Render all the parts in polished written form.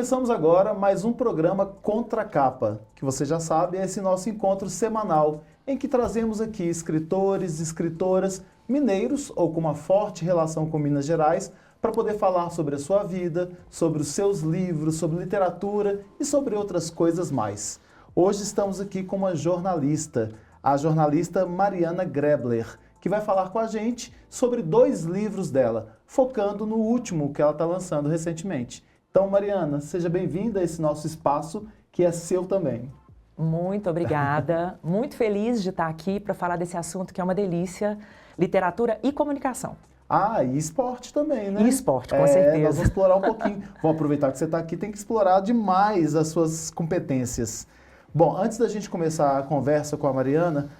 Começamos agora mais um programa Contra Capa, que você já sabe, é esse nosso encontro semanal, em que trazemos aqui escritores, escritoras, mineiros ou com uma forte relação com Minas Gerais, para poder falar sobre a sua vida, sobre os seus livros, sobre literatura e sobre outras coisas mais. Hoje estamos aqui com uma jornalista, a jornalista Mariana Grebler, que vai falar com a gente sobre 2 livros dela, focando no último que ela está lançando recentemente. Então, Mariana, seja bem-vinda a esse nosso espaço, que é seu também. Muito obrigada, muito feliz de estar aqui para falar desse assunto que é uma delícia, literatura e comunicação. Ah, e esporte também, né? E esporte, com certeza. Nós vamos explorar um pouquinho. Vamos aproveitar que você está aqui, tem que explorar demais as suas competências. Bom, antes da gente começar a conversa com a Mariana,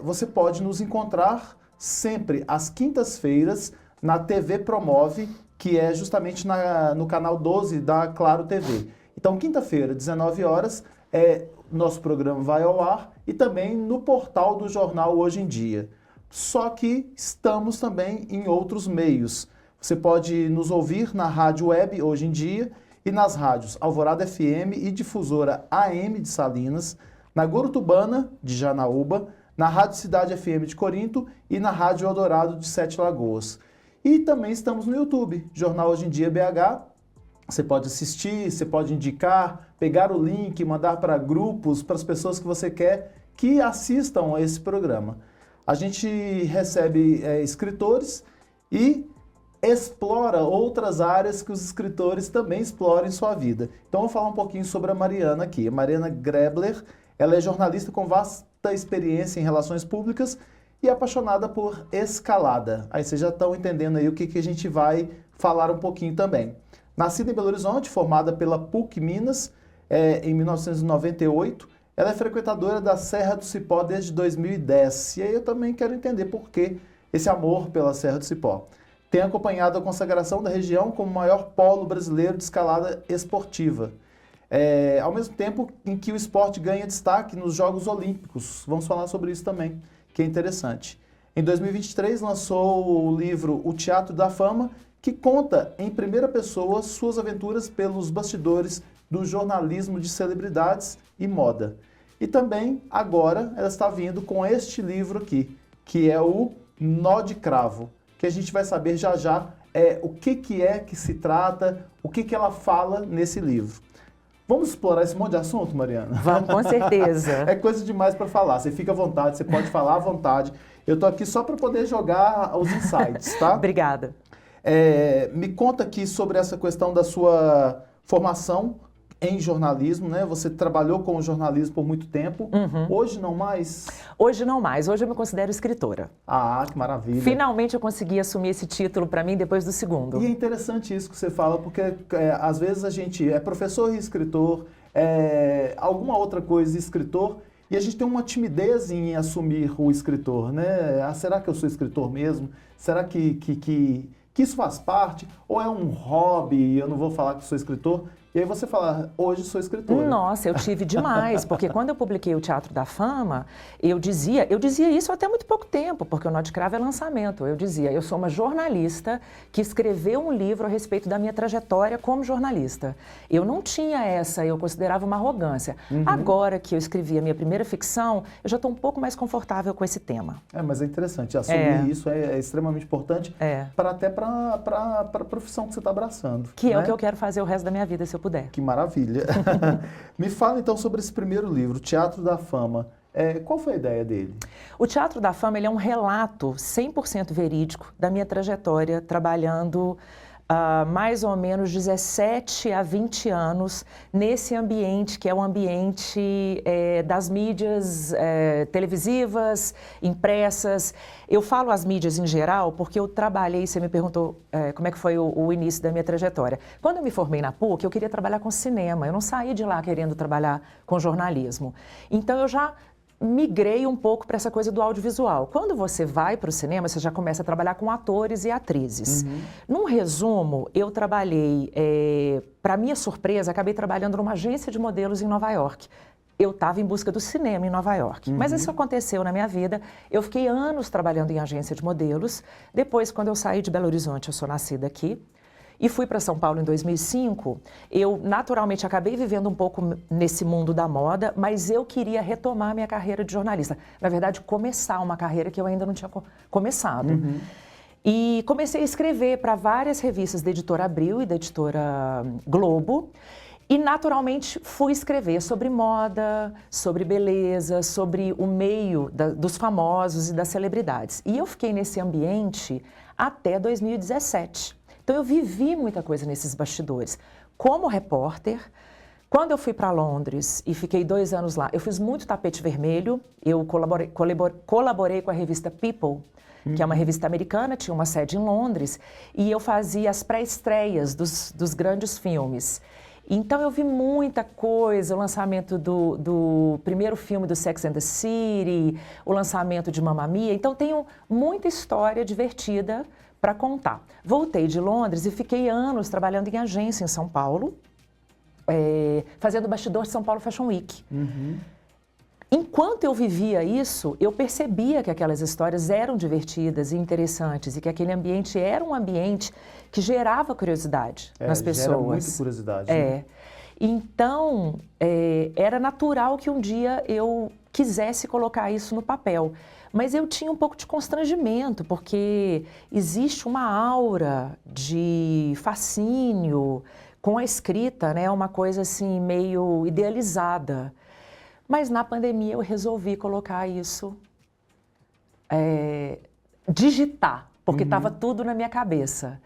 você pode nos encontrar sempre às quintas-feiras na TV Promove, que é justamente no canal 12 da Claro TV. Então, quinta-feira, 19 horas, nosso programa vai ao ar e também no portal do jornal Hoje em Dia. Só que estamos também em outros meios. Você pode nos ouvir na rádio web Hoje em Dia e nas rádios Alvorada FM e Difusora AM de Salinas, na Gorutubana de Janaúba, na Rádio Cidade FM de Corinto e na Rádio Eldorado de Sete Lagoas. E também estamos no YouTube, Jornal Hoje em Dia BH. Você pode assistir, você pode indicar, pegar o link, mandar para grupos, para as pessoas que você quer que assistam a esse programa. A gente recebe escritores e explora outras áreas que os escritores também exploram em sua vida. Então, eu vou falar um pouquinho sobre a Mariana aqui. A Mariana Grebler, ela é jornalista com vasta experiência em relações públicas e apaixonada por escalada. Aí vocês já estão entendendo aí o que a gente vai falar um pouquinho também. Nascida em Belo Horizonte, formada pela PUC Minas em 1998, ela é frequentadora da Serra do Cipó desde 2010. E aí eu também quero entender por que esse amor pela Serra do Cipó. Tem acompanhado a consagração da região como o maior polo brasileiro de escalada esportiva. Ao mesmo tempo em que o esporte ganha destaque nos Jogos Olímpicos. Vamos falar sobre isso também, que é interessante. Em 2023, lançou o livro O Teatro da Fama, que conta em primeira pessoa suas aventuras pelos bastidores do jornalismo de celebridades e moda. E também, agora, ela está vindo com este livro aqui, que é o Nó de Cravo, que a gente vai saber já já o que se trata, o que ela fala nesse livro. Vamos explorar esse monte de assunto, Mariana? Vamos, com certeza. É coisa demais para falar. Você fica à vontade, você pode falar à vontade. Eu tô aqui só para poder jogar os insights, tá? Obrigada. Me conta aqui sobre essa questão da sua formação em jornalismo, né? Você trabalhou com o jornalismo por muito tempo. Uhum. Hoje não mais? Hoje não mais. Hoje eu me considero escritora. Ah, que maravilha. Finalmente eu consegui assumir esse título para mim depois do segundo. E é interessante isso que você fala, porque às vezes a gente é professor e escritor, alguma outra coisa e escritor, e a gente tem uma timidez em assumir o escritor, né? Será que eu sou escritor mesmo? Será que isso faz parte? Ou é um hobby e eu não vou falar que sou escritor? E aí você fala, hoje sou escritora. Nossa, eu tive demais, porque quando eu publiquei o Teatro da Fama, eu dizia isso até muito pouco tempo, porque o Nó de Cravo é lançamento. Eu dizia, eu sou uma jornalista que escreveu um livro a respeito da minha trajetória como jornalista. Eu não tinha eu considerava uma arrogância. Uhum. Agora que eu escrevi a minha primeira ficção, eu já estou um pouco mais confortável com esse tema. Mas é interessante, assumir isso é extremamente importante, até para a profissão que você está abraçando. Que é o que eu quero fazer o resto da minha vida, se eu puder. Que maravilha. Me fala então sobre esse primeiro livro, Teatro da Fama. Qual foi a ideia dele? O Teatro da Fama ele é um relato 100% verídico da minha trajetória trabalhando mais ou menos 17 a 20 anos nesse ambiente que é o ambiente das mídias televisivas, impressas. Eu falo as mídias em geral porque eu trabalhei, você me perguntou como é que foi o início da minha trajetória. Quando eu me formei na PUC, eu queria trabalhar com cinema, eu não saí de lá querendo trabalhar com jornalismo. Então eu já migrei um pouco para essa coisa do audiovisual. Quando você vai para o cinema, você já começa a trabalhar com atores e atrizes. Uhum. Num resumo, eu trabalhei, para minha surpresa, acabei trabalhando numa agência de modelos em Nova York. Eu estava em busca do cinema em Nova York. Uhum. Mas isso aconteceu na minha vida. Eu fiquei anos trabalhando em agência de modelos. Depois, quando eu saí de Belo Horizonte, eu sou nascida aqui. e fui para São Paulo em 2005, eu naturalmente acabei vivendo um pouco nesse mundo da moda, mas eu queria retomar minha carreira de jornalista. Na verdade, começar uma carreira que eu ainda não tinha começado. E comecei a escrever para várias revistas da Editora Abril e da Editora Globo. E, naturalmente, fui escrever sobre moda, sobre beleza, sobre o meio dos famosos e das celebridades. E eu fiquei nesse ambiente até 2017. Então, eu vivi muita coisa nesses bastidores. Como repórter, quando eu fui para Londres e fiquei 2 anos lá, eu fiz muito tapete vermelho. Eu colaborei com a revista People, que é uma revista americana, tinha uma sede em Londres, e eu fazia as pré-estreias dos grandes filmes. Então, eu vi muita coisa, o lançamento do primeiro filme do Sex and the City, o lançamento de Mamma Mia. Então, tenho muita história divertida para contar. Voltei de Londres e fiquei anos trabalhando em agência em São Paulo, fazendo o bastidor de São Paulo Fashion Week. Enquanto eu vivia isso, eu percebia que aquelas histórias eram divertidas e interessantes e que aquele ambiente era um ambiente que gerava curiosidade nas pessoas. Gera muita curiosidade. Né? Então, era natural que um dia eu quisesse colocar isso no papel. Mas eu tinha um pouco de constrangimento, porque existe uma aura de fascínio com a escrita, né? Uma coisa assim meio idealizada. Mas na pandemia eu resolvi colocar isso, digitar, porque estava tudo na minha cabeça.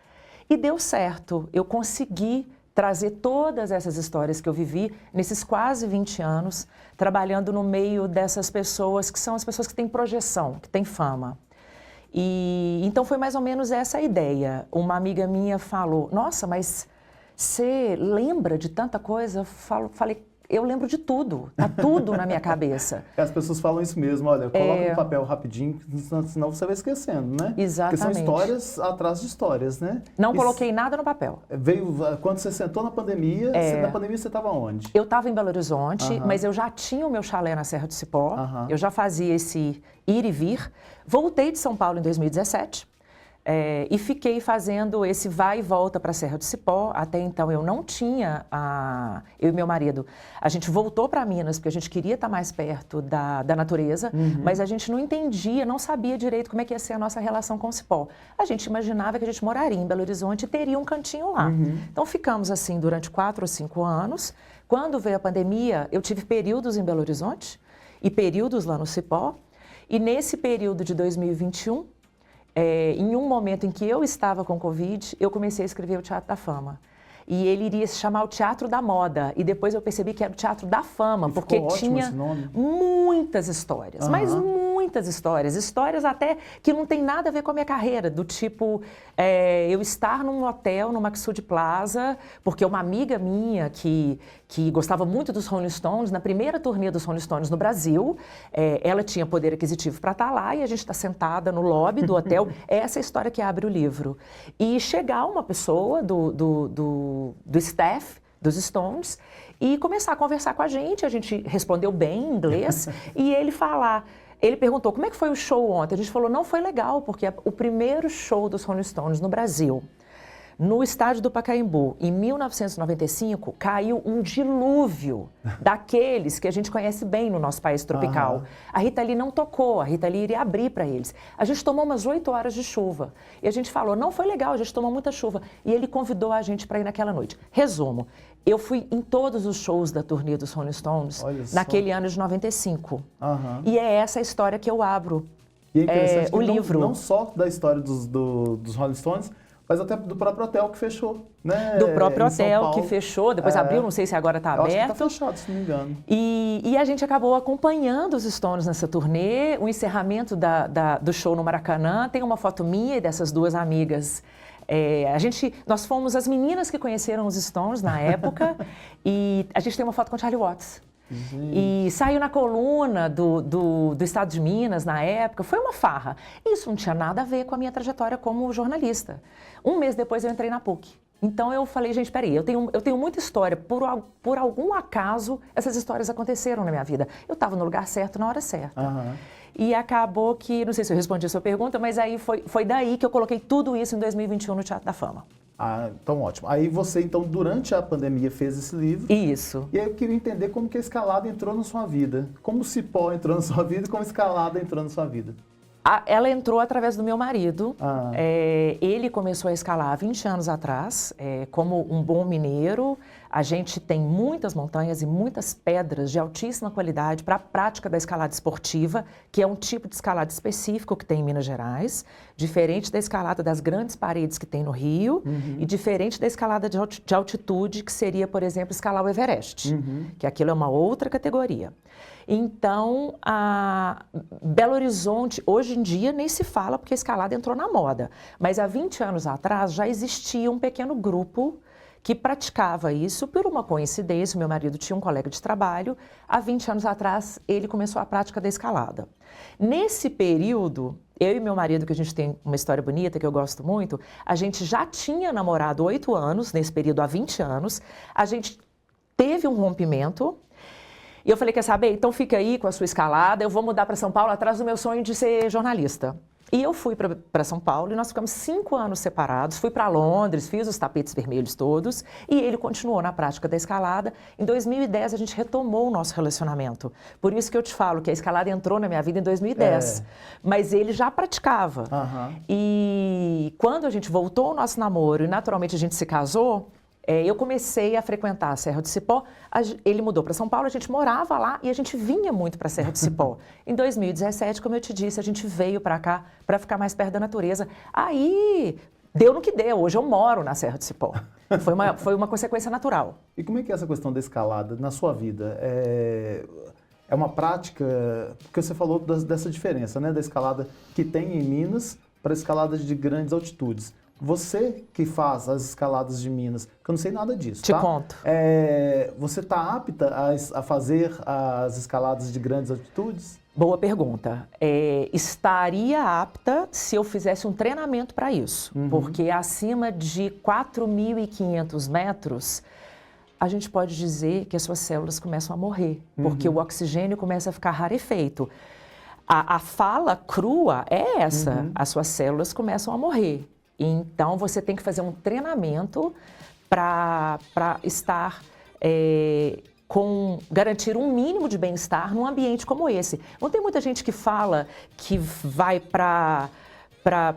E deu certo, eu consegui trazer todas essas histórias que eu vivi nesses quase 20 anos, trabalhando no meio dessas pessoas que são as pessoas que têm projeção, que têm fama. E então foi mais ou menos essa a ideia. Uma amiga minha falou, nossa, mas você lembra de tanta coisa? Falei, eu lembro de tudo, tá tudo na minha cabeça. As pessoas falam isso mesmo, olha, coloca no papel rapidinho, senão você vai esquecendo, né? Exatamente. Porque são histórias atrás de histórias, né? Não coloquei nada no papel. Quando você sentou na pandemia, na pandemia você estava onde? Eu estava em Belo Horizonte, mas eu já tinha o meu chalé na Serra do Cipó, eu já fazia esse ir e vir. Voltei de São Paulo em 2017. E fiquei fazendo esse vai e volta para a Serra do Cipó. Até então eu não tinha, eu e meu marido, a gente voltou para Minas porque a gente queria estar mais perto da natureza, mas a gente não entendia, não sabia direito como é que ia ser a nossa relação com o cipó. A gente imaginava que a gente moraria em Belo Horizonte e teria um cantinho lá. Então ficamos assim durante 4 ou 5 anos. Quando veio a pandemia, eu tive períodos em Belo Horizonte e períodos lá no Cipó. E nesse período de 2021, em um momento em que eu estava com Covid, eu comecei a escrever o Teatro da Fama. E ele iria se chamar o Teatro da Moda. E depois eu percebi que era o Teatro da Fama, porque tinha muitas histórias, mas muitas histórias. Histórias até que não tem nada a ver com a minha carreira, do tipo, eu estar num hotel, no Maxud Plaza, porque uma amiga minha que gostava muito dos Rolling Stones, na primeira turnê dos Rolling Stones no Brasil, ela tinha poder aquisitivo para estar lá e a gente está sentada no lobby do hotel. Essa é a história que abre o livro. E chegar uma pessoa do staff dos Stones e começar a conversar com a gente respondeu bem em inglês e ele perguntou como é que foi o show ontem. A gente falou, não foi legal, porque o primeiro show dos Rolling Stones no Brasil, no estádio do Pacaembu, em 1995, caiu um dilúvio daqueles que a gente conhece bem no nosso país tropical. A Rita Lee não tocou, a Rita Lee iria abrir para eles. A gente tomou umas 8 horas de chuva. E a gente falou, não foi legal, a gente tomou muita chuva. E ele convidou a gente para ir naquela noite. Resumo, eu fui em todos os shows da turnê dos Rolling Stones naquele ano de 95. E é essa a história que eu abro, e é interessante o livro. Não só da história dos Rolling Stones, mas até do próprio hotel que fechou, né? Do próprio hotel que fechou, depois abriu, não sei se agora está aberto. Acho que está fechado, se não me engano. E a gente acabou acompanhando os Stones nessa turnê, o encerramento do show no Maracanã. Tem uma foto minha e dessas 2 amigas. Nós fomos as meninas que conheceram os Stones na época e a gente tem uma foto com o Charlie Watts. E saiu na coluna do Estado de Minas na época, foi uma farra. Isso não tinha nada a ver com a minha trajetória como jornalista. Um mês depois eu entrei na PUC. Então eu falei, gente, peraí, eu tenho muita história. Por algum acaso, essas histórias aconteceram na minha vida. Eu estava no lugar certo, na hora certa. Aham. E acabou que, não sei se eu respondi a sua pergunta, mas aí foi daí que eu coloquei tudo isso em 2021 no Teatro da Fama. Ah, então ótimo. Aí você, então, durante a pandemia, fez esse livro. Isso. E aí eu queria entender como que a escalada entrou na sua vida. Como o cipó entrou na sua vida e como a escalada entrou na sua vida. Ela entrou através do meu marido. Ah. Ele começou a escalar há 20 anos atrás. Como um bom mineiro, a gente tem muitas montanhas e muitas pedras de altíssima qualidade para a prática da escalada esportiva, que é um tipo de escalada específico que tem em Minas Gerais, diferente da escalada das grandes paredes que tem no Rio e diferente da escalada de altitude, que seria, por exemplo, escalar o Everest, que aquilo é uma outra categoria. Então, a Belo Horizonte, hoje em dia, nem se fala porque a escalada entrou na moda. Mas há 20 anos atrás já existia um pequeno grupo que praticava isso por uma coincidência. Meu marido tinha um colega de trabalho. Há 20 anos atrás, ele começou a prática da escalada. Nesse período, eu e meu marido, que a gente tem uma história bonita, que eu gosto muito, a gente já tinha namorado 8 anos, nesse período há 20 anos. A gente teve um rompimento. E eu falei, quer saber? Então fica aí com a sua escalada, eu vou mudar para São Paulo atrás do meu sonho de ser jornalista. E eu fui para São Paulo e nós ficamos 5 anos separados, fui para Londres, fiz os tapetes vermelhos todos e ele continuou na prática da escalada. Em 2010 a gente retomou o nosso relacionamento. Por isso que eu te falo que a escalada entrou na minha vida em 2010, mas ele já praticava. E quando a gente voltou ao nosso namoro e naturalmente a gente se casou, eu comecei a frequentar a Serra do Cipó, ele mudou para São Paulo, a gente morava lá e a gente vinha muito para a Serra do Cipó. Em 2017, como eu te disse, a gente veio para cá para ficar mais perto da natureza. Aí, deu no que deu, hoje eu moro na Serra do Cipó. Foi uma consequência natural. E como é que é essa questão da escalada na sua vida? É uma prática, porque você falou dessa diferença, né, da escalada que tem em Minas para a escalada de grandes altitudes. Você que faz as escaladas de Minas, que eu não sei nada disso, Te tá? conto. Você está apta a fazer as escaladas de grandes altitudes? Boa pergunta. Estaria apta se eu fizesse um treinamento para isso, porque acima de 4.500 metros, a gente pode dizer que as suas células começam a morrer, porque o oxigênio começa a ficar rarefeito. A fala crua é essa, as suas células começam a morrer. Então, você tem que fazer um treinamento para estar garantir um mínimo de bem-estar num ambiente como esse. Não tem muita gente que fala que vai para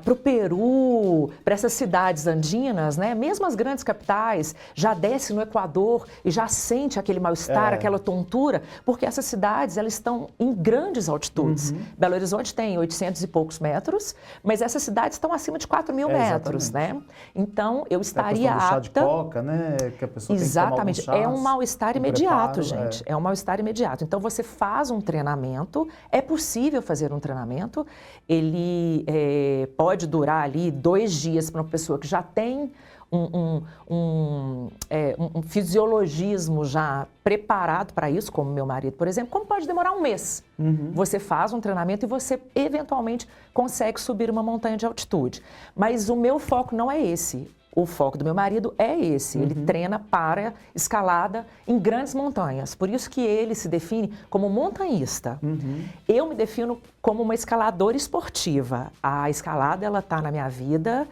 o Peru, para essas cidades andinas, né? Mesmo as grandes capitais, já desce no Equador e já sente aquele mal-estar, aquela tontura, porque essas cidades, elas estão em grandes altitudes. Belo Horizonte tem 800 e poucos metros, mas essas cidades estão acima de 4.000 metros, né? Então, eu estaria apta... chá de coca, né? Que a pessoa Exatamente. Tem que tomar é um mal-estar imediato, preparo, gente. É um mal-estar imediato. Então, você faz um treinamento, é possível fazer um treinamento, ele pode durar ali 2 dias para uma pessoa que já tem um fisiologismo já preparado para isso, como meu marido, por exemplo, como pode demorar 1 mês. Você faz um treinamento e você, eventualmente, consegue subir uma montanha de altitude. Mas o meu foco não é esse. O foco do meu marido é esse. Ele treina para escalada em grandes montanhas. Por isso que ele se define como montanhista. Eu me defino como uma escaladora esportiva. A escalada, ela está na minha vida,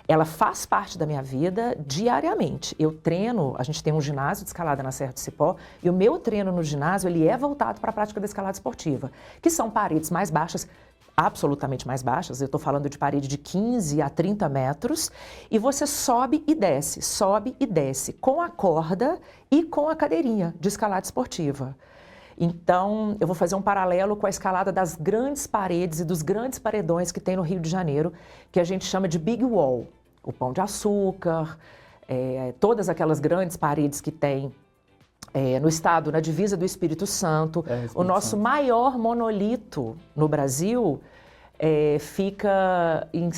ela faz parte da minha vida diariamente. Eu treino, a gente tem um ginásio de escalada na Serra do Cipó, e o meu treino no ginásio, ele é voltado para a prática da escalada esportiva, que são paredes mais baixas, absolutamente mais baixas, eu estou falando de parede de 15 a 30 metros, e você sobe e desce, com a corda e com a cadeirinha de escalada esportiva. Então, eu vou fazer um paralelo com a escalada das grandes paredes e dos grandes paredões que tem no Rio de Janeiro, que a gente chama de Big Wall. O Pão de Açúcar, todas aquelas grandes paredes que tem no estado, na divisa do Espírito Santo. O nosso maior monolito no Brasil fica em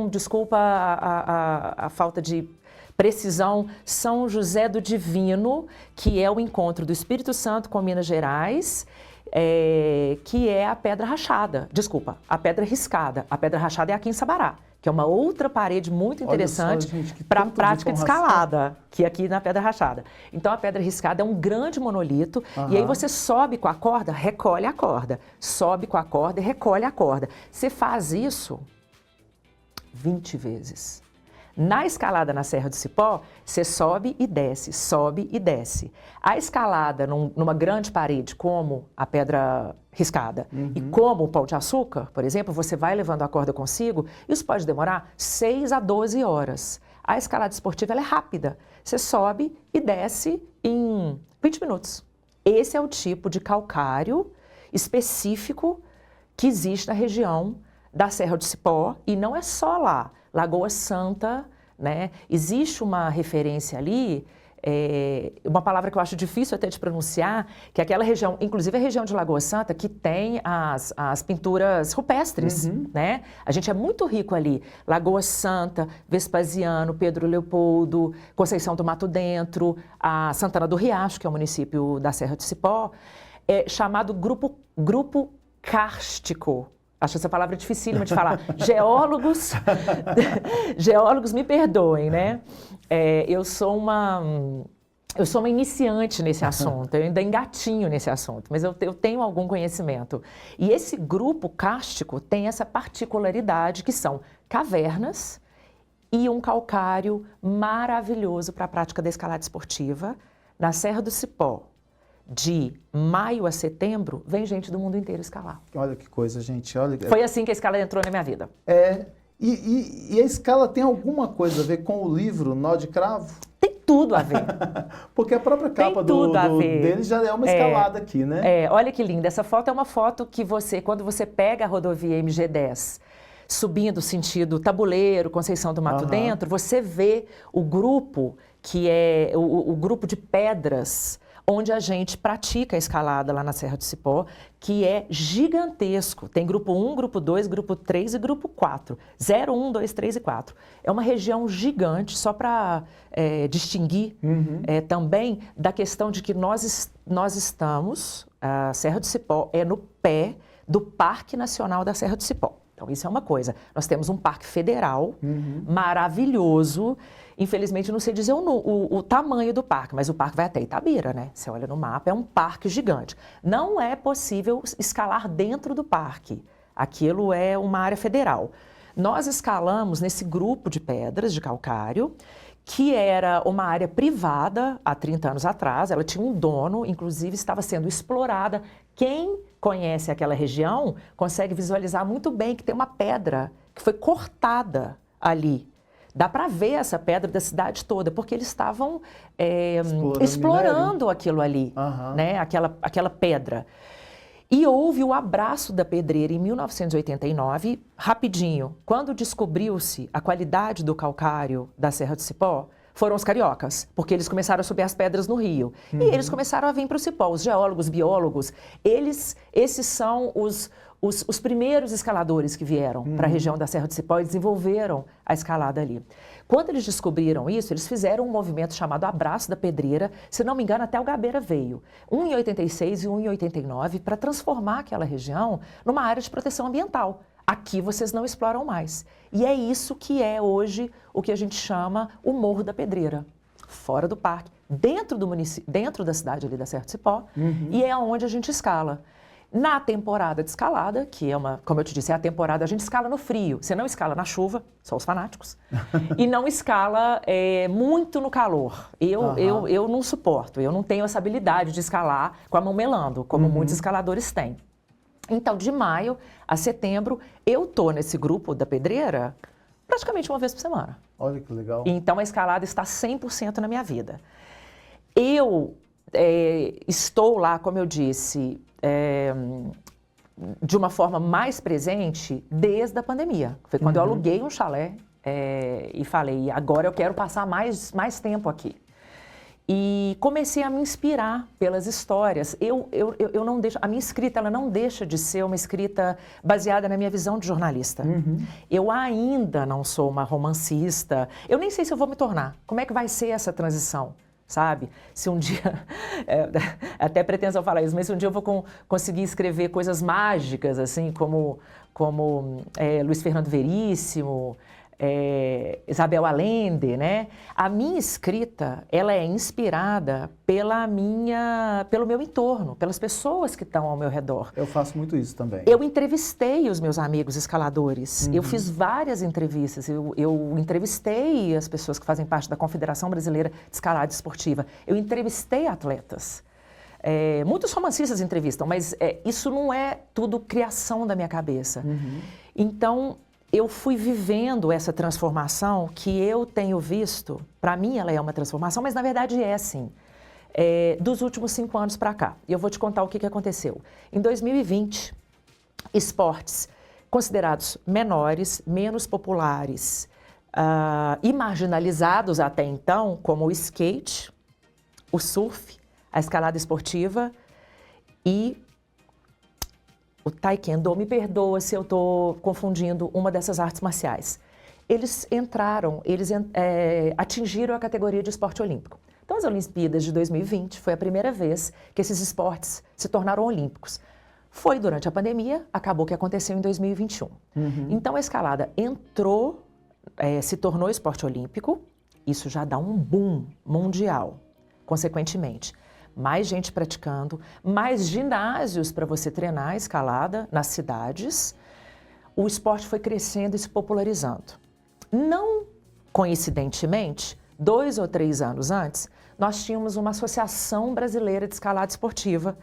desculpa a falta de precisão, São José do Divino, que é o encontro do Espírito Santo com Minas Gerais, que é a Pedra Rachada. Desculpa, a Pedra Riscada. A Pedra Rachada é aqui em Sabará, que é uma outra parede muito interessante para a para prática de escalada, que é aqui na Pedra Rachada. Então, a Pedra Riscada é um grande monolito, e aí você sobe com a corda, recolhe a corda. Sobe com a corda e recolhe a corda. Você faz isso 20 vezes. Na escalada na Serra do Cipó, você sobe e desce, sobe e desce. A escalada numa grande parede, como a Pedra Riscada, e como o Pão de Açúcar, por exemplo, você vai levando a corda consigo, isso pode demorar 6 a 12 horas. A escalada esportiva ela é rápida. Você sobe e desce em 20 minutos. Esse é o tipo de calcário específico que existe na região da Serra do Cipó, e não é só lá. Lagoa Santa, né? Existe uma referência ali, uma palavra que eu acho difícil até de pronunciar, que é aquela região, inclusive a região de Lagoa Santa, que tem as pinturas rupestres, né? A gente é muito rico ali. Lagoa Santa, Vespasiano, Pedro Leopoldo, Conceição do Mato Dentro, a Santana do Riacho, que é o município da Serra do Cipó, chamado grupo kárstico. Acho essa palavra dificílima de falar. Geólogos me perdoem, né? Eu sou uma iniciante nesse assunto, eu ainda engatinho nesse assunto, mas eu tenho algum conhecimento. E esse grupo kárstico tem essa particularidade que são cavernas e um calcário maravilhoso para a prática da escalada esportiva. Na Serra do Cipó, de maio a setembro, vem gente do mundo inteiro escalar. Olha que coisa, gente. Olha... Foi assim que a escalada entrou na minha vida. E a escala tem alguma coisa a ver com o livro Nó de Cravo? Tem tudo a ver. Porque a própria capa dele já é uma escalada aqui, né? Olha que linda. Essa foto é uma foto que quando você pega a rodovia MG10, subindo sentido Tabuleiro, Conceição do Mato Dentro, você vê o grupo, que é o grupo de pedras, onde a gente pratica a escalada lá na Serra do Cipó, que é gigantesco. Tem grupo 1, grupo 2, grupo 3 e grupo 4. 0, 1, 2, 3 e 4. É uma região gigante, só para distinguir também da questão de que nós estamos, a Serra do Cipó é no pé do Parque Nacional da Serra do Cipó. Então, isso é uma coisa. Nós temos um parque federal maravilhoso. Infelizmente, não sei dizer o tamanho do parque, mas o parque vai até Itabira, né? Você olha no mapa, é um parque gigante. Não é possível escalar dentro do parque. Aquilo é uma área federal. Nós escalamos nesse grupo de pedras de calcário, que era uma área privada há 30 anos atrás. Ela tinha um dono, inclusive estava sendo explorada. Quem conhece aquela região consegue visualizar muito bem que tem uma pedra que foi cortada ali. Dá para ver essa pedra da cidade toda, porque eles estavam explorando aquilo ali, né? Aquela pedra. E houve o abraço da pedreira em 1989, rapidinho. Quando descobriu-se a qualidade do calcário da Serra do Cipó, foram os cariocas, porque eles começaram a subir as pedras no rio. E eles começaram a vir para o Cipó, os geólogos, biólogos. Esses são os primeiros escaladores que vieram para a região da Serra do Cipó e desenvolveram a escalada ali. Quando eles descobriram isso, eles fizeram um movimento chamado Abraço da Pedreira, se não me engano, até o Gabeira veio. Um em 86 e um em 89, para transformar aquela região numa área de proteção ambiental. Aqui vocês não exploram mais. E é isso que é hoje o que a gente chama o Morro da Pedreira. Fora do parque, dentro do município, dentro da cidade ali da Serra do Cipó, e é onde a gente escala. Na temporada de escalada, que é como eu te disse, é a temporada, a gente escala no frio. Você não escala na chuva, só os fanáticos, e não escala muito no calor. Eu não suporto, eu não tenho essa habilidade de escalar com a mão melando, como muitos escaladores têm. Então, de maio a setembro, eu tô nesse grupo da pedreira praticamente uma vez por semana. Olha que legal. Então, a escalada está 100% na minha vida. Eu estou lá, como eu disse, de uma forma mais presente desde a pandemia. Foi quando eu aluguei um chalé e falei, agora eu quero passar mais tempo aqui. E comecei a me inspirar pelas histórias. Eu não deixo, a minha escrita ela não deixa de ser uma escrita baseada na minha visão de jornalista. Eu ainda não sou uma romancista. Eu nem sei se eu vou me tornar. Como é que vai ser essa transição? sabe? Se um dia, até pretensão falar isso, mas se um dia eu vou conseguir escrever coisas mágicas, assim, como Luiz Fernando Veríssimo, Isabel Allende, né? A minha escrita, ela é inspirada pelo meu entorno, pelas pessoas que estão ao meu redor. Eu faço muito isso também. Eu entrevistei os meus amigos escaladores, eu fiz várias entrevistas, eu entrevistei as pessoas que fazem parte da Confederação Brasileira de Escalada Esportiva, eu entrevistei atletas. Muitos romancistas entrevistam, mas isso não é tudo criação da minha cabeça. Então, eu fui vivendo essa transformação que eu tenho visto, para mim ela é uma transformação, mas na verdade é assim, dos últimos 5 anos para cá. E eu vou te contar o que aconteceu. Em 2020, esportes considerados menores, menos populares e marginalizados até então, como o skate, o surf, a escalada esportiva e o taekwondo, me perdoa se eu estou confundindo uma dessas artes marciais. Eles atingiram a categoria de esporte olímpico. Então, as Olimpíadas de 2020 foi a primeira vez que esses esportes se tornaram olímpicos. Foi durante a pandemia, acabou que aconteceu em 2021. Então, a escalada entrou, se tornou esporte olímpico, isso já dá um boom mundial, consequentemente. Mais gente praticando, mais ginásios para você treinar a escalada nas cidades. O esporte foi crescendo e se popularizando. Não coincidentemente, 2 ou 3 anos antes, nós tínhamos uma Associação Brasileira de Escalada Esportiva,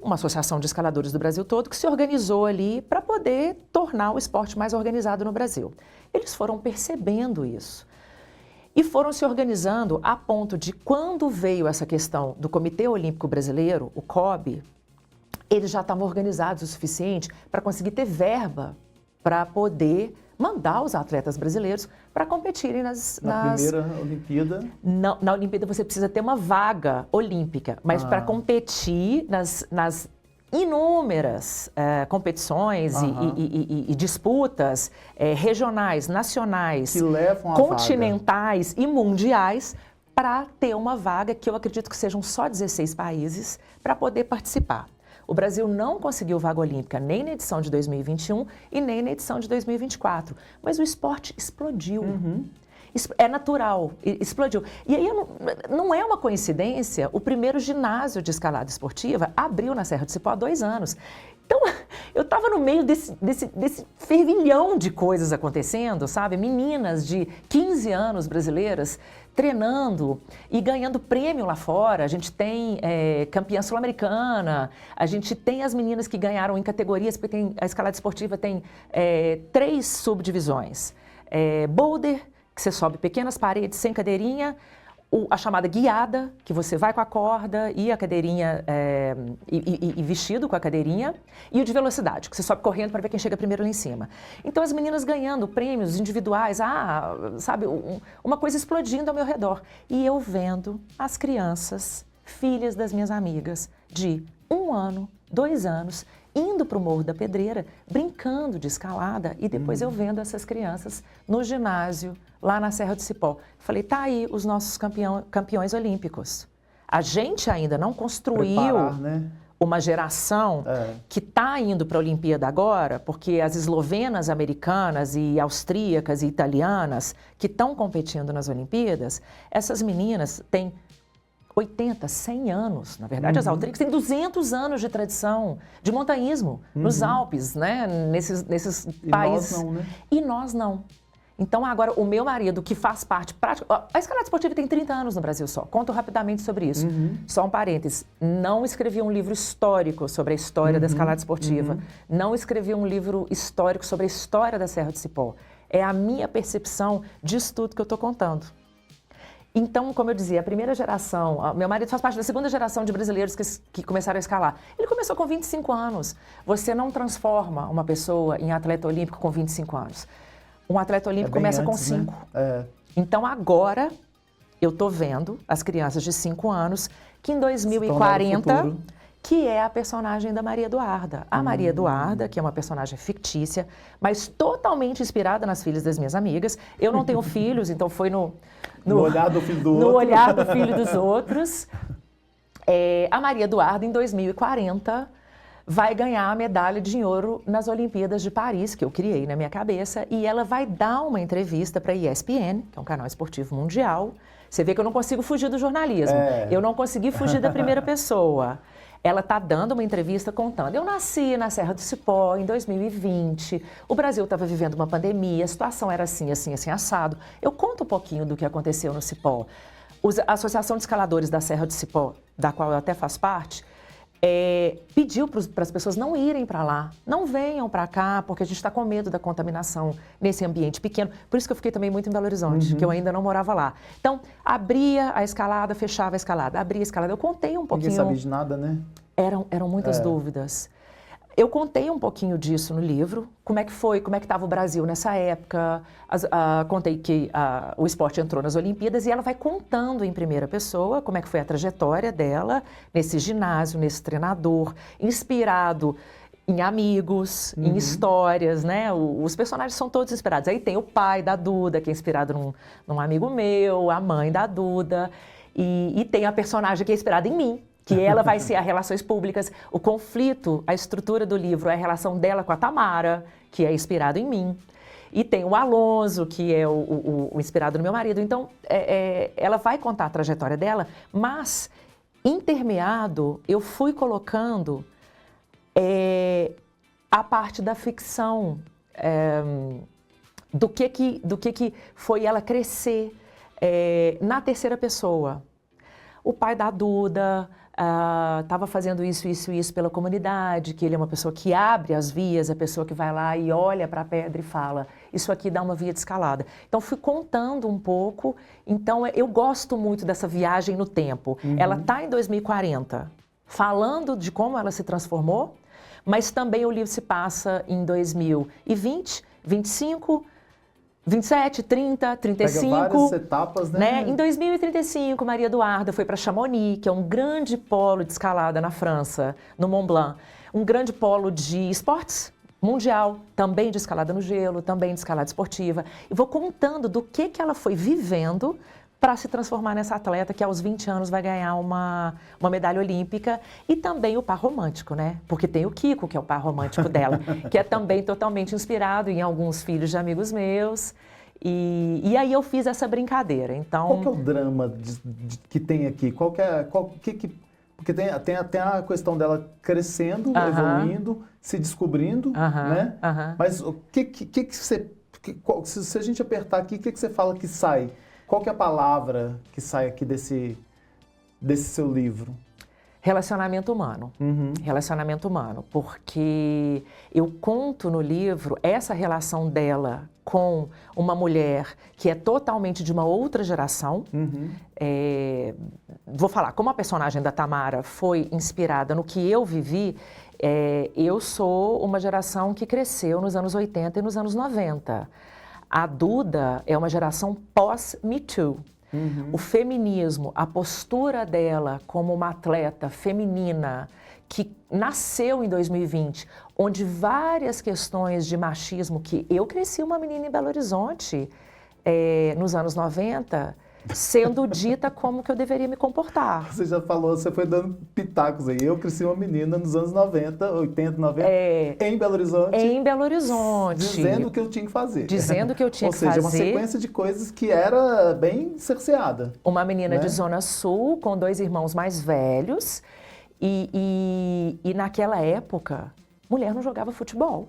uma associação de escaladores do Brasil todo, que se organizou ali para poder tornar o esporte mais organizado no Brasil. Eles foram percebendo isso. E foram se organizando a ponto de, quando veio essa questão do Comitê Olímpico Brasileiro, o COB, eles já estavam organizados o suficiente para conseguir ter verba para poder mandar os atletas brasileiros para competirem na primeira Olimpíada? Na Olimpíada você precisa ter uma vaga olímpica, mas para competir nas inúmeras competições e disputas regionais, nacionais, que levam continentais e mundiais, para ter uma vaga que eu acredito que sejam só 16 países para poder participar. O Brasil não conseguiu vaga olímpica nem na edição de 2021 e nem na edição de 2024, mas o esporte explodiu. É natural, explodiu. E aí não é uma coincidência, o primeiro ginásio de escalada esportiva abriu na Serra do Cipó há 2 anos. Então, eu estava no meio desse fervilhão de coisas acontecendo, sabe? Meninas de 15 anos brasileiras treinando e ganhando prêmio lá fora. A gente tem campeã sul-americana, a gente tem as meninas que ganharam em categorias, porque a escalada esportiva tem 3 subdivisões. Boulder, que você sobe pequenas paredes sem cadeirinha, a chamada guiada, que você vai com a corda e a cadeirinha, e vestido com a cadeirinha, e o de velocidade, que você sobe correndo para ver quem chega primeiro lá em cima. Então, as meninas ganhando prêmios individuais, sabe, uma coisa explodindo ao meu redor. E eu vendo as crianças, filhas das minhas amigas, de 1 ano, 2 anos, indo para o Morro da Pedreira, brincando de escalada, e depois eu vendo essas crianças no ginásio, lá na Serra do Cipó. Falei, tá aí os nossos campeões olímpicos. A gente ainda não construiu uma geração que está indo para a Olimpíada agora, porque as eslovenas, americanas e austríacas e italianas que estão competindo nas Olimpíadas, essas meninas têm 80, 100 anos, na verdade, as austríacas têm 200 anos de tradição de montanhismo nos Alpes, né? Nesses países. Nós não, né? E nós não. Então, agora, o meu marido, que faz parte... A escalada esportiva tem 30 anos no Brasil só. Conto rapidamente sobre isso. Só um parênteses. Não escrevi um livro histórico sobre a história da escalada esportiva. Não escrevi um livro histórico sobre a história da Serra do Cipó. É a minha percepção disso tudo que eu estou contando. Então, como eu dizia, a primeira geração... Meu marido faz parte da segunda geração de brasileiros que começaram a escalar. Ele começou com 25 anos. Você não transforma uma pessoa em atleta olímpico com 25 anos. Um atleta olímpico começa com 5. Né? Então, agora, eu estou vendo as crianças de 5 anos que em 2040 que é a personagem da Maria Eduarda. A Maria Eduarda, que é uma personagem fictícia, mas totalmente inspirada nas filhas das minhas amigas. Eu não tenho filhos, então foi no olhar do filho do no outro. olhar do filho dos outros. A Maria Eduarda, em 2040, vai ganhar a medalha de ouro nas Olimpíadas de Paris, que eu criei na minha cabeça, e ela vai dar uma entrevista para a ESPN, que é um canal esportivo mundial. Você vê que eu não consigo fugir do jornalismo. Eu não consegui fugir da primeira pessoa. Ela está dando uma entrevista contando. Eu nasci na Serra do Cipó em 2020, o Brasil estava vivendo uma pandemia, a situação era assim, assim, assim, assado. Eu conto um pouquinho do que aconteceu no Cipó. A Associação de Escaladores da Serra do Cipó, da qual eu até faço parte, pediu para as pessoas não irem para lá, não venham para cá, porque a gente está com medo da contaminação nesse ambiente pequeno. Por isso que eu fiquei também muito em Belo Horizonte, que eu ainda não morava lá. Então, abria a escalada, fechava a escalada, abria a escalada. Eu contei um pouquinho... Ninguém sabia de nada, né? Eram muitas dúvidas. Eu contei um pouquinho disso no livro, como é que foi, como é que estava o Brasil nessa época. Contei que o esporte entrou nas Olimpíadas e ela vai contando em primeira pessoa como é que foi a trajetória dela nesse ginásio, nesse treinador, inspirado em amigos, em histórias, né? Os personagens são todos inspirados. Aí tem o pai da Duda, que é inspirado num amigo meu, a mãe da Duda, e tem a personagem que é inspirada em mim, que ela vai ser as relações públicas. O conflito, a estrutura do livro é a relação dela com a Tamara, que é inspirado em mim. E tem o Alonso, que é o inspirado no meu marido. Então, ela vai contar a trajetória dela, mas, intermeado, eu fui colocando a parte da ficção, do que foi ela crescer na terceira pessoa. O pai da Duda estava fazendo isso pela comunidade, que ele é uma pessoa que abre as vias, a pessoa que vai lá e olha para a pedra e fala, isso aqui dá uma via de escalada. Então, fui contando um pouco. Então, eu gosto muito dessa viagem no tempo. Ela está em 2040, falando de como ela se transformou, mas também o livro se passa em 2020, 25, 27, 30, 35. Pega várias etapas, né? Em 2035, Maria Eduarda foi para Chamonix, que é um grande polo de escalada na França, no Mont Blanc. Um grande polo de esportes mundial, também de escalada no gelo, também de escalada esportiva. E vou contando do que ela foi vivendo para se transformar nessa atleta que aos 20 anos vai ganhar uma medalha olímpica, e também o par romântico, né? Porque tem o Kiko, que é o par romântico dela, que é também totalmente inspirado em alguns filhos de amigos meus. E aí eu fiz essa brincadeira. Então, qual que é o drama que tem aqui? Porque tem a questão dela crescendo, evoluindo, se descobrindo, né? Mas o que você... Se a gente apertar aqui, o que você fala que sai? Qual que é a palavra que sai aqui desse seu livro? Relacionamento humano. Relacionamento humano. Porque eu conto no livro essa relação dela com uma mulher que é totalmente de uma outra geração. Vou falar, como a personagem da Tamara foi inspirada no que eu vivi, eu sou uma geração que cresceu nos anos 80 e nos anos 90. A Duda é uma geração pós-Me Too. O feminismo, a postura dela como uma atleta feminina que nasceu em 2020, onde várias questões de machismo, que eu cresci uma menina em Belo Horizonte nos anos 90, sendo dita como que eu deveria me comportar. Você já falou, você foi dando pitacos aí. Eu cresci uma menina nos anos 90, 80, 90, em Belo Horizonte. Em Belo Horizonte. Dizendo o que eu tinha que fazer. Dizendo que eu tinha que fazer. Ou seja, uma sequência de coisas que era bem cerceada. Uma menina de Zona Sul, com 2 irmãos mais velhos. E naquela época, mulher não jogava futebol.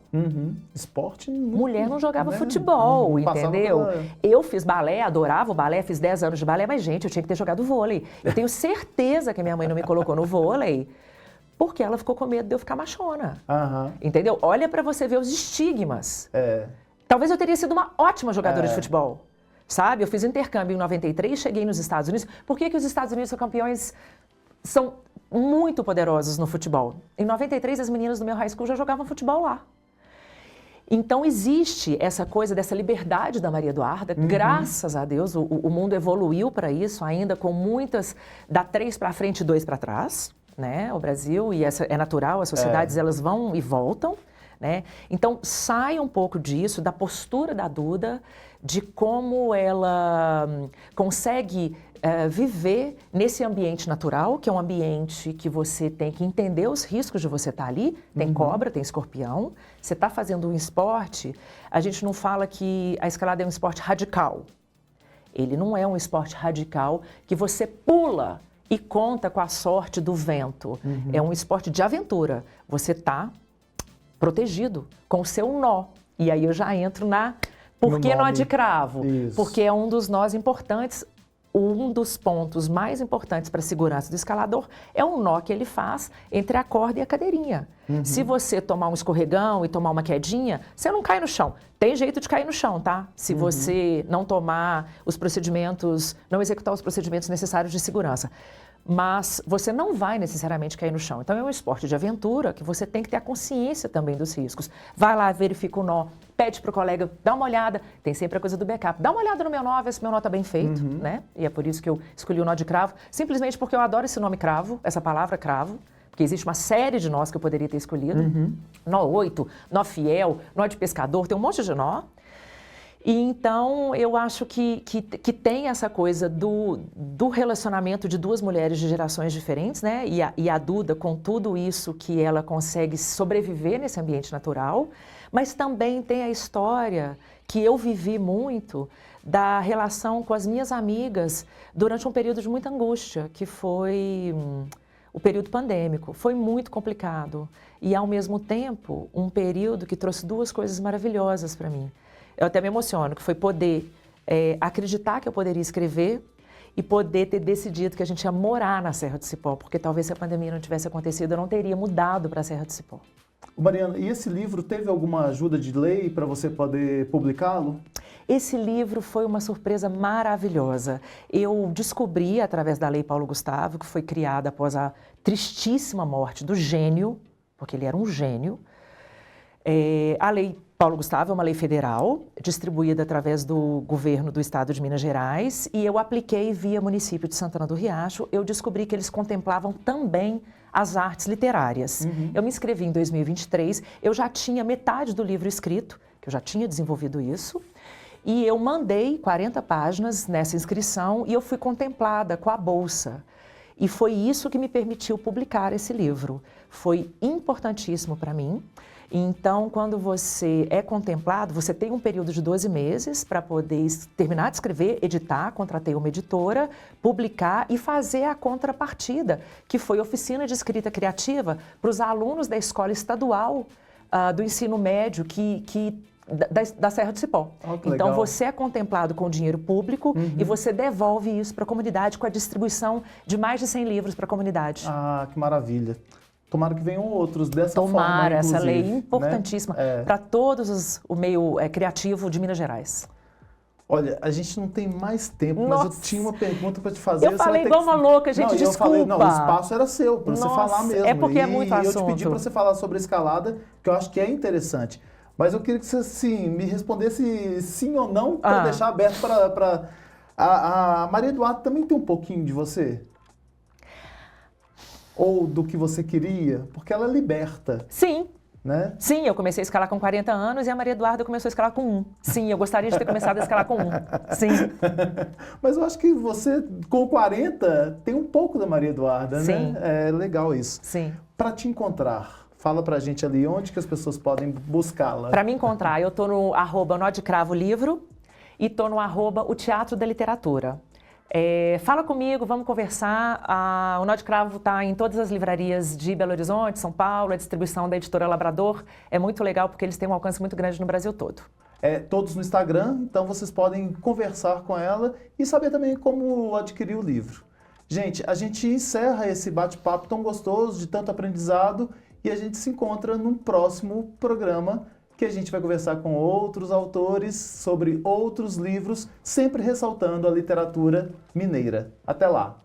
Esporte... Mulher não jogava futebol, entendeu? Eu fiz balé, adorava o balé, fiz 10 anos de balé, mas, gente, eu tinha que ter jogado vôlei. Eu tenho certeza que minha mãe não me colocou no vôlei, porque ela ficou com medo de eu ficar machona. Entendeu? Olha pra você ver os estigmas. Talvez eu teria sido uma ótima jogadora de futebol. Sabe? Eu fiz intercâmbio em 93, cheguei nos Estados Unidos. Por que os Estados Unidos são campeões... São muito poderosos no futebol. Em 93, as meninas do meu high school já jogavam futebol lá. Então, existe essa coisa dessa liberdade da Maria Eduarda. Graças a Deus, o mundo evoluiu para isso, ainda com muitas... Dá 3 para frente e 2 para trás, né? O Brasil, e é natural, as sociedades elas vão e voltam, né? Então, sai um pouco disso, da postura da Duda, de como ela consegue viver nesse ambiente natural, que é um ambiente que você tem que entender os riscos de você estar ali. Tem cobra, tem escorpião. Você está fazendo um esporte, a gente não fala que a escalada é um esporte radical. Ele não é um esporte radical que você pula e conta com a sorte do vento. É um esporte de aventura. Você está protegido com o seu nó. E aí eu já entro na... Por que nó de cravo? Isso. Porque é um dos nós importantes, um dos pontos mais importantes para a segurança do escalador é um nó que ele faz entre a corda e a cadeirinha. Se você tomar um escorregão e tomar uma quedinha, você não cai no chão. Tem jeito de cair no chão, tá? Se você não tomar os procedimentos, não executar os procedimentos necessários de segurança. Mas você não vai necessariamente cair no chão. Então é um esporte de aventura que você tem que ter a consciência também dos riscos. Vai lá, verifica o nó, pede para o colega, dá uma olhada, tem sempre a coisa do backup. Dá uma olhada no meu nó, ver se meu nó está bem feito, né? E é por isso que eu escolhi o nó de cravo, simplesmente porque eu adoro esse nome cravo, essa palavra cravo, porque existe uma série de nós que eu poderia ter escolhido. Nó 8, nó fiel, nó de pescador, tem um monte de nó. E então eu acho que tem essa coisa do relacionamento de duas mulheres de gerações diferentes, né? E a Duda, com tudo isso que ela consegue sobreviver nesse ambiente natural, mas também tem a história que eu vivi muito da relação com as minhas amigas durante um período de muita angústia, que foi o período pandêmico. Foi muito complicado e, ao mesmo tempo, um período que trouxe duas coisas maravilhosas para mim. Eu até me emociono, que foi poder acreditar que eu poderia escrever e poder ter decidido que a gente ia morar na Serra do Cipó, porque talvez se a pandemia não tivesse acontecido, eu não teria mudado para a Serra do Cipó. Mariana, e esse livro teve alguma ajuda de lei para você poder publicá-lo? Esse livro foi uma surpresa maravilhosa. Eu descobri, através da Lei Paulo Gustavo, que foi criada após a tristíssima morte do gênio, porque ele era um gênio. A Lei Paulo Gustavo é uma lei federal, distribuída através do governo do estado de Minas Gerais, e eu apliquei via município de Santana do Riacho. Eu descobri que eles contemplavam também as artes literárias. Eu me inscrevi em 2023, eu já tinha metade do livro escrito, que eu já tinha desenvolvido isso, e eu mandei 40 páginas nessa inscrição e eu fui contemplada com a bolsa. E foi isso que me permitiu publicar esse livro. Foi importantíssimo para mim. Então, quando você é contemplado, você tem um período de 12 meses para poder terminar de escrever, editar, contratei uma editora, publicar e fazer a contrapartida, que foi oficina de escrita criativa para os alunos da escola estadual do ensino médio da Serra do Cipó. Então, você é contemplado com dinheiro público e você devolve isso para a comunidade com a distribuição de mais de 100 livros para a comunidade. Ah, que maravilha. Tomara que venham outros dessa forma, Tomara, essa inclusive, lei importantíssima, né? para todos o meio criativo de Minas Gerais. Olha, a gente não tem mais tempo, Nossa. mas eu tinha uma pergunta para te fazer. Eu falei igual uma louca, gente, desculpa. Eu falei, não, o espaço era seu, para você falar mesmo. É porque é muito assunto. E eu te pedi para você falar sobre a escalada, que eu acho que é interessante. Mas eu queria que você, assim, me respondesse sim ou não, para deixar aberto para... A Maria Eduarda também tem um pouquinho de você? Ou do que você queria? Porque ela liberta. Sim. Né? Sim, eu comecei a escalar com 40 anos e a Maria Eduarda começou a escalar com 1. Sim, eu gostaria de ter começado a escalar com 1. Sim. Mas eu acho que você, com 40, tem um pouco da Maria Eduarda, Sim. né? É legal isso. Sim. Para te encontrar, fala pra gente ali onde que as pessoas podem buscá-la. Para me encontrar, eu tô no @nó de cravo livro e tô no @o Teatro da Literatura. Fala comigo, vamos conversar. O Nó de Cravo está em todas as livrarias de Belo Horizonte, São Paulo, a distribuição da editora Labrador. É muito legal porque eles têm um alcance muito grande no Brasil todo. Todos no Instagram, então vocês podem conversar com ela e saber também como adquirir o livro. Gente, a gente encerra esse bate-papo tão gostoso, de tanto aprendizado, e a gente se encontra num próximo programa que a gente vai conversar com outros autores sobre outros livros, sempre ressaltando a literatura mineira. Até lá!